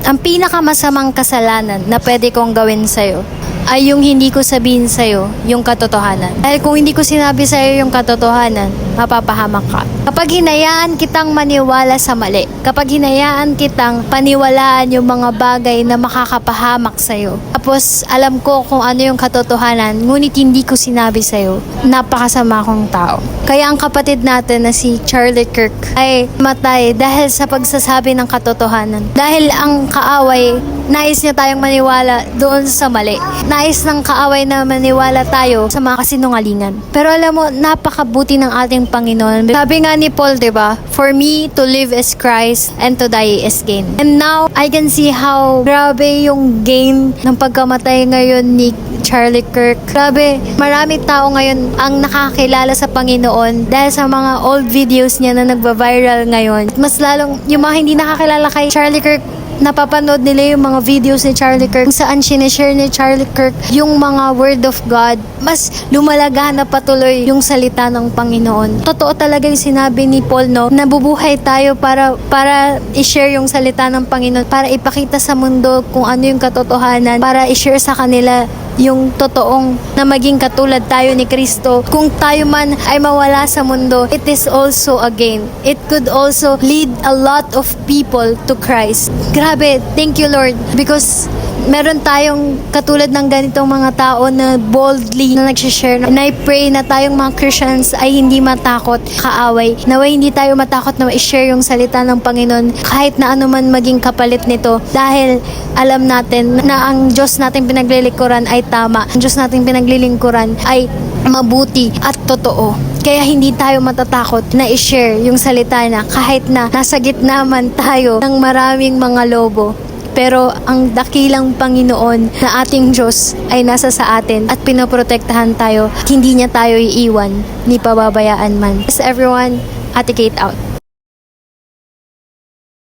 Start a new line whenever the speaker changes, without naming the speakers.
Ang pinakamasamang kasalanan na pwede kong gawin sa'yo ay yung hindi ko sabihin sa'yo yung katotohanan. Dahil kung hindi ko sinabi sa'yo yung katotohanan, mapapahamak ka. Kapag hinayaan kitang maniwala sa mali, kapag hinayaan kitang paniwalaan yung mga bagay na makakapahamak sa'yo, tapos alam ko kung ano yung katotohanan, ngunit hindi ko sinabi sa'yo, napakasama kong tao. Kaya ang kapatid natin na si Charlie Kirk ay matay dahil sa pagsasabi ng katotohanan. Dahil ang kaaway, nais niya tayong maniwala doon sa mali. Nais ng kaaway na maniwala tayo sa mga kasinungalingan. Pero alam mo, napakabuti ng ating Panginoon. Sabi nga ni Paul, diba? For me to live is Christ and to die is gain. And now, I can see how grabe yung gain ng pagkamatay ngayon ni Charlie Kirk. Grabe, marami tao ngayon ang nakakilala sa Panginoon dahil sa mga old videos niya na nagba-viral ngayon. Mas lalong, yung mga hindi nakakilala kay Charlie Kirk, napapanood nila yung mga videos ni Charlie Kirk saan sinishare ni Charlie Kirk yung mga word of God. Mas lumalaga na patuloy yung salita ng Panginoon. Totoo talaga yung sinabi ni Paul, no? Nabubuhay tayo para i-share yung salita ng Panginoon, para ipakita sa mundo kung ano yung katotohanan, para i-share sa kanila yung totoong na maging katulad tayo ni Kristo. Kung tayo man ay mawala sa mundo, it is also a gain. It could also lead a lot of people to Christ. Grabe, thank you Lord, because meron tayong katulad ng ganitong mga tao na boldly na nagsishare. And I pray na tayong mga Christians ay hindi matakot kaaway. Naway hindi tayo matakot na i-share yung salita ng Panginoon kahit na ano man maging kapalit nito. Dahil alam natin na ang Diyos nating pinaglilingkuran ay tama. Ang Diyos nating pinaglilingkuran ay mabuti at totoo. Kaya hindi tayo matatakot na i-share yung salita na kahit na nasa gitna man tayo ng maraming mga lobo. Pero ang dakilang Panginoon na ating Diyos ay nasa sa atin at pinoprotektahan tayo. Hindi niya tayo iiwan ni pababayaan man. Yes, everyone, Ate Kate out.